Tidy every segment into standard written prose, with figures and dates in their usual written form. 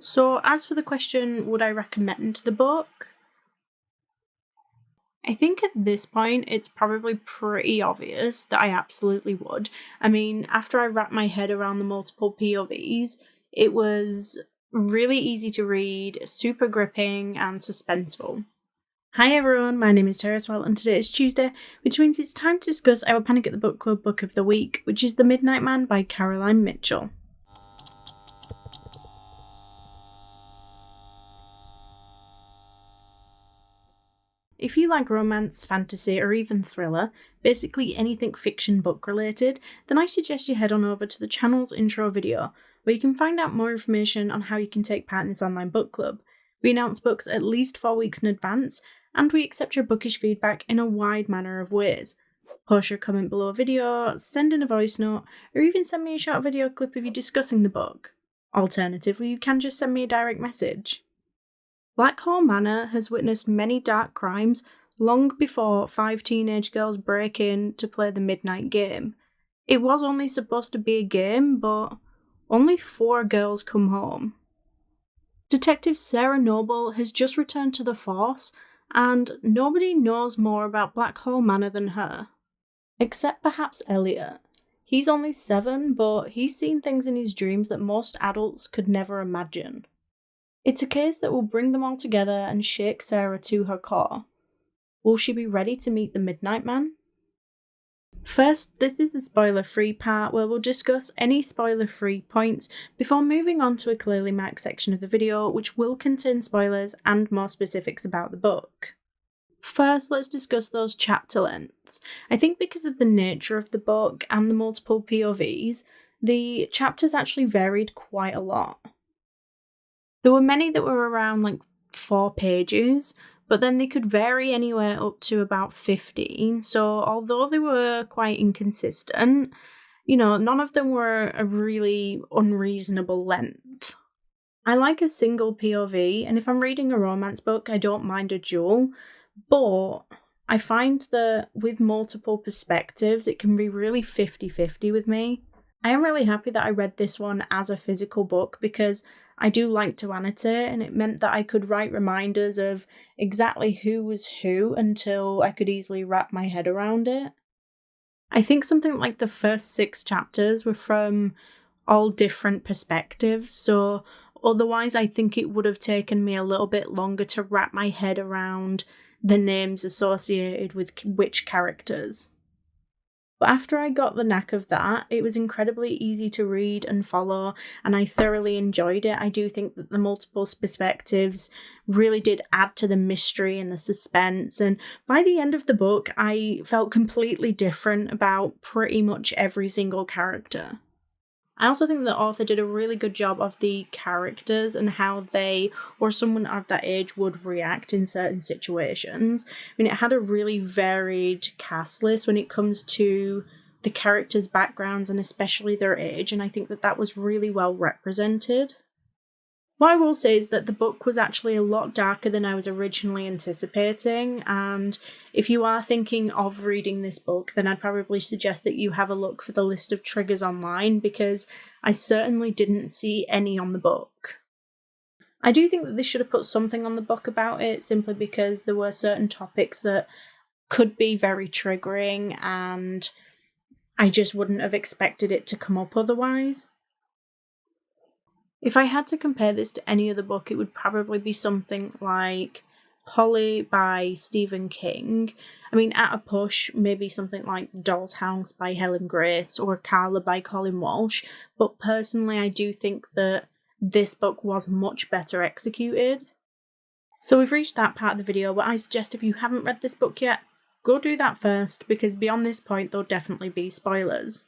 So, as for the question, would I recommend the book? I think at this point it's probably pretty obvious that I absolutely would. I mean, after I wrapped my head around the multiple POVs, it was really easy to read, super gripping, and suspenseful. Hi everyone, my name is Terraswell, and today is Tuesday, which means it's time to discuss our Panic at the Book Club book of the week, which is The Midnight Man by Caroline Mitchell. If you like romance, fantasy, or even thriller, basically anything fiction book related, then I suggest you head on over to the channel's intro video, where you can find out more information on how you can take part in this online book club. We announce books at least 4 weeks in advance, and we accept your bookish feedback in a wide manner of ways. Post your comment below a video, send in a voice note, or even send me a short video clip of you discussing the book. Alternatively, you can just send me a direct message. Blackhall Manor has witnessed many dark crimes long before 5 teenage girls break in to play the midnight game. It was only supposed to be a game, but only 4 girls come home. Detective Sarah Noble has just returned to the force, and nobody knows more about Blackhall Manor than her. Except perhaps Elliot. He's only 7, but he's seen things in his dreams that most adults could never imagine. It's a case that will bring them all together and shake Sarah to her core. Will she be ready to meet the Midnight Man? First, this is the spoiler-free part where we'll discuss any spoiler-free points before moving on to a clearly marked section of the video which will contain spoilers and more specifics about the book. First, let's discuss those chapter lengths. I think because of the nature of the book and the multiple POVs, the chapters actually varied quite a lot. There were many that were around 4 pages, but then they could vary anywhere up to about 15, so although they were quite inconsistent, none of them were a really unreasonable length. I like a single POV, and if I'm reading a romance book, I don't mind a dual, but I find that with multiple perspectives, it can be really 50-50 with me. I am really happy that I read this one as a physical book because I do like to annotate, and it meant that I could write reminders of exactly who was who until I could easily wrap my head around it. I think something like the first 6 chapters were from all different perspectives, so otherwise I think it would have taken me a little bit longer to wrap my head around the names associated with which characters. But after I got the knack of that, it was incredibly easy to read and follow, and I thoroughly enjoyed it. I do think that the multiple perspectives really did add to the mystery and the suspense, and by the end of the book, I felt completely different about pretty much every single character. I also think the author did a really good job of the characters and how they, or someone of that age, would react in certain situations. I mean, it had a really varied cast list when it comes to the characters' backgrounds and especially their age, and I think that was really well represented. What I will say is that the book was actually a lot darker than I was originally anticipating, and if you are thinking of reading this book, then I'd probably suggest that you have a look for the list of triggers online, because I certainly didn't see any on the book. I do think that they should have put something on the book about it, simply because there were certain topics that could be very triggering, and I just wouldn't have expected it to come up otherwise. If I had to compare this to any other book, it would probably be something like Holly by Stephen King. I mean, at a push, maybe something like Doll's House by Helen Grace or Carla by Colin Walsh, but personally I do think that this book was much better executed. So we've reached that part of the video where I suggest if you haven't read this book yet, go do that first, because beyond this point there'll definitely be spoilers.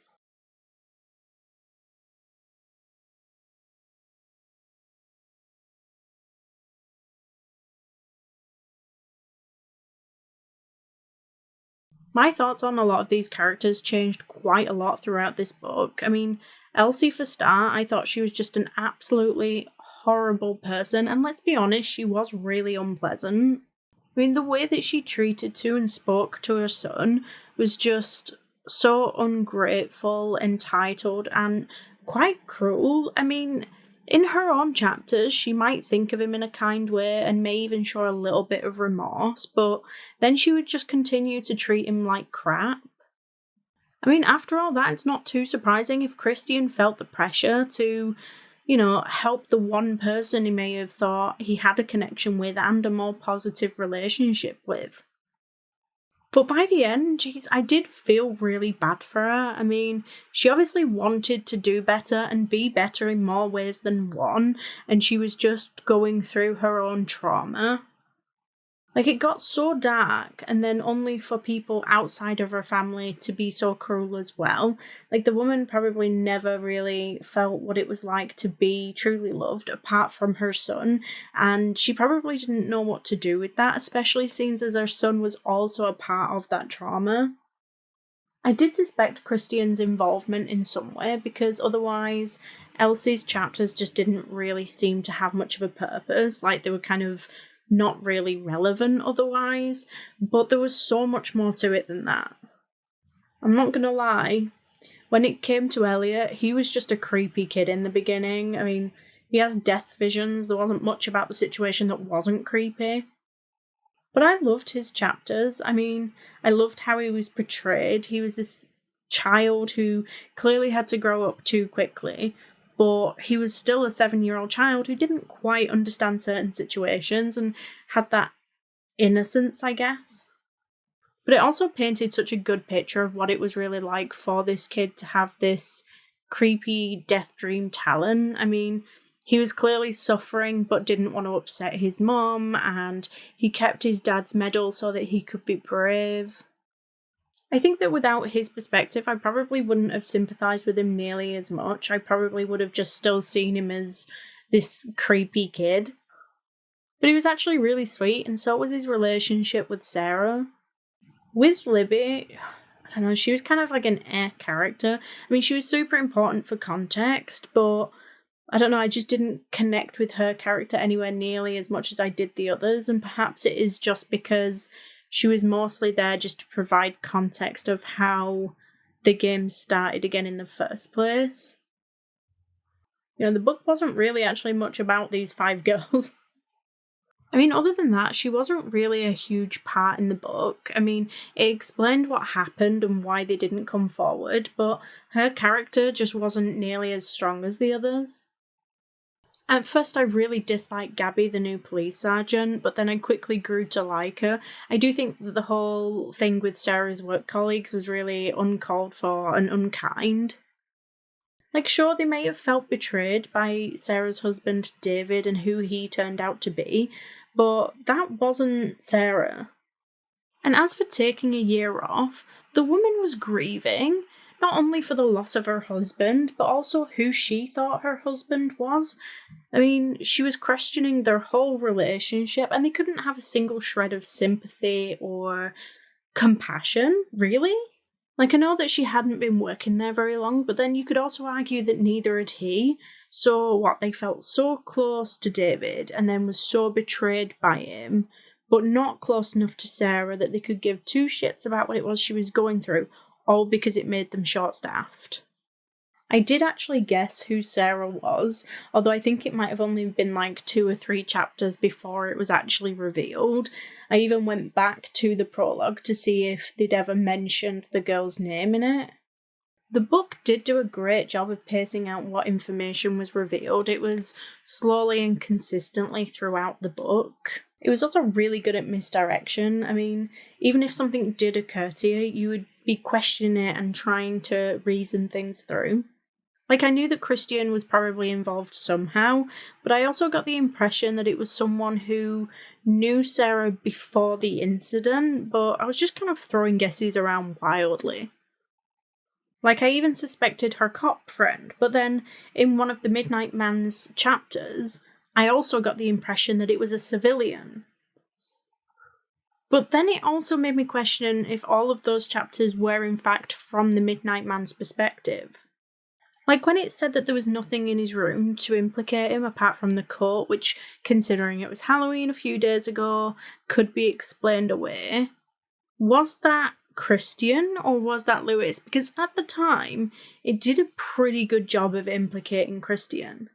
My thoughts on a lot of these characters changed quite a lot throughout this book. I mean, Elsie for start, I thought she was just an absolutely horrible person, and let's be honest, she was really unpleasant. I mean, the way that she treated to and spoke to her son was just so ungrateful, entitled, and quite cruel. I mean, In her own chapters, she might think of him in a kind way and may even show a little bit of remorse, but then she would just continue to treat him like crap. I mean, after all that, it's not too surprising if Christian felt the pressure to, help the one person he may have thought he had a connection with and a more positive relationship with. But by the end, geez, I did feel really bad for her. I mean, she obviously wanted to do better and be better in more ways than one, and she was just going through her own trauma. Like, it got so dark, and then only for people outside of her family to be so cruel as well. Like, the woman probably never really felt what it was like to be truly loved, apart from her son, and she probably didn't know what to do with that, especially since as her son was also a part of that trauma. I did suspect Christian's involvement in some way, because otherwise Elsie's chapters just didn't really seem to have much of a purpose, like they were kind of not really relevant otherwise, but there was so much more to it than that. I'm not gonna lie, when it came to Elliot, he was just a creepy kid in the beginning. I mean, he has death visions, there wasn't much about the situation that wasn't creepy. But I loved his chapters. I mean, I loved how he was portrayed. He was this child who clearly had to grow up too quickly, but he was still a 7-year-old child who didn't quite understand certain situations and had that innocence, I guess. But it also painted such a good picture of what it was really like for this kid to have this creepy death dream talent. I mean, he was clearly suffering but didn't want to upset his mom, and he kept his dad's medal so that he could be brave. I think that without his perspective, I probably wouldn't have sympathised with him nearly as much. I probably would have just still seen him as this creepy kid. But he was actually really sweet, and so was his relationship with Sarah. With Libby, I don't know, she was kind of like an character. I mean, she was super important for context, but I don't know, I just didn't connect with her character anywhere nearly as much as I did the others, and perhaps it is just because she was mostly there just to provide context of how the game started again in the first place. The book wasn't really actually much about these 5 girls. I mean, other than that, she wasn't really a huge part in the book. I mean, it explained what happened and why they didn't come forward, but her character just wasn't nearly as strong as the others. At first, I really disliked Gabby, the new police sergeant, but then I quickly grew to like her. I do think that the whole thing with Sarah's work colleagues was really uncalled for and unkind. Like, sure, they may have felt betrayed by Sarah's husband, David, and who he turned out to be, but that wasn't Sarah. And as for taking a year off, the woman was grieving, not only for the loss of her husband, but also who she thought her husband was. I mean, she was questioning their whole relationship, and they couldn't have a single shred of sympathy or compassion, really? Like, I know that she hadn't been working there very long, but then you could also argue that neither had he. So what, they felt so close to David and then was so betrayed by him, but not close enough to Sarah that they could give 2 shits about what it was she was going through, all because it made them short-staffed. I did actually guess who Sarah was, although I think it might have only been like 2 or 3 chapters before it was actually revealed. I even went back to the prologue to see if they'd ever mentioned the girl's name in it. The book did do a great job of pacing out what information was revealed. It was slowly and consistently throughout the book. It was also really good at misdirection. I mean, even if something did occur to you, you would be questioning it and trying to reason things through. Like, I knew that Christian was probably involved somehow, but I also got the impression that it was someone who knew Sarah before the incident, but I was just kind of throwing guesses around wildly. Like, I even suspected her cop friend, but then in one of the Midnight Man's chapters, I also got the impression that it was a civilian. But then it also made me question if all of those chapters were in fact from the Midnight Man's perspective. Like, when it said that there was nothing in his room to implicate him apart from the coat, which, considering it was Halloween a few days ago, could be explained away, was that Christian or was that Lewis? Because at the time, it did a pretty good job of implicating Christian.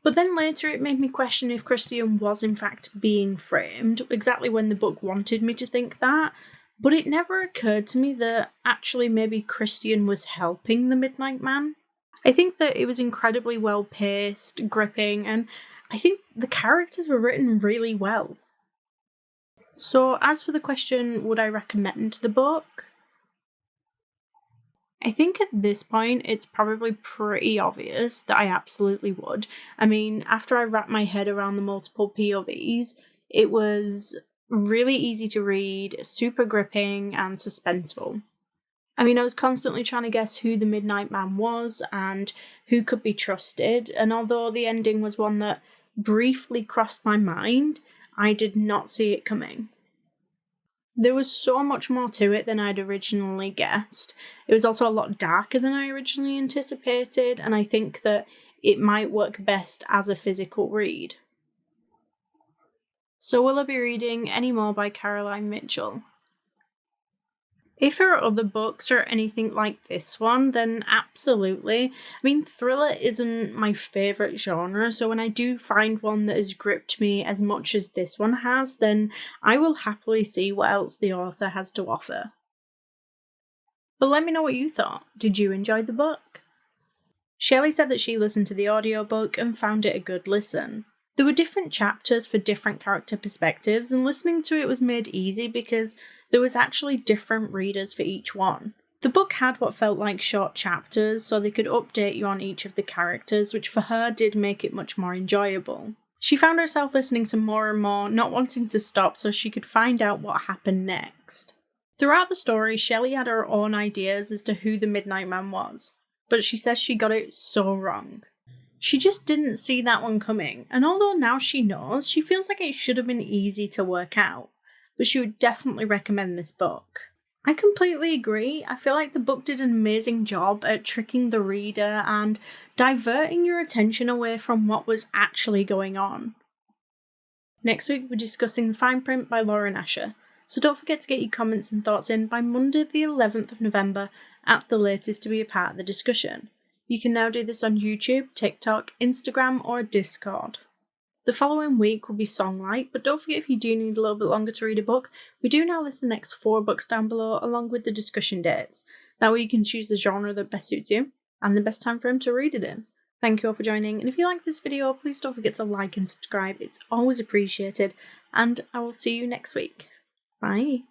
But then later it made me question if Christian was in fact being framed, exactly when the book wanted me to think that. But it never occurred to me that actually maybe Christian was helping the Midnight Man. I think that it was incredibly well paced, gripping, and I think the characters were written really well. So as for the question, would I recommend the book? I think at this point it's probably pretty obvious that I absolutely would. I mean, after I wrapped my head around the multiple POVs, it was really easy to read, super gripping, and suspenseful. I mean, I was constantly trying to guess who the Midnight Man was and who could be trusted, and although the ending was one that briefly crossed my mind, I did not see it coming. There was so much more to it than I'd originally guessed. It was also a lot darker than I originally anticipated, and I think that it might work best as a physical read. So will I be reading any more by Caroline Mitchell? If there are other books or anything like this one, then absolutely. I mean, thriller isn't my favourite genre, so when I do find one that has gripped me as much as this one has, then I will happily see what else the author has to offer. But let me know what you thought. Did you enjoy the book? Shelley said that she listened to the audiobook and found it a good listen. There were different chapters for different character perspectives, and listening to it was made easy because there was actually different readers for each one. The book had what felt like short chapters, so they could update you on each of the characters, which for her did make it much more enjoyable. She found herself listening to more and more, not wanting to stop so she could find out what happened next. Throughout the story, Shelley had her own ideas as to who the Midnight Man was, but she says she got it so wrong. She just didn't see that one coming, and although now she knows, she feels like it should have been easy to work out, but she would definitely recommend this book. I completely agree. I feel like the book did an amazing job at tricking the reader and diverting your attention away from what was actually going on. Next week we're discussing The Fine Print by Lauren Asher, so don't forget to get your comments and thoughts in by Monday the 11th of November at the latest to be a part of the discussion. You can now do this on YouTube, TikTok, Instagram, or Discord. The following week will be Songlight, but don't forget if you do need a little bit longer to read a book, we do now list the next 4 books down below along with the discussion dates. That way you can choose the genre that best suits you and the best time frame to read it in. Thank you all for joining, and if you like this video, please don't forget to like and subscribe, it's always appreciated, and I will see you next week. Bye!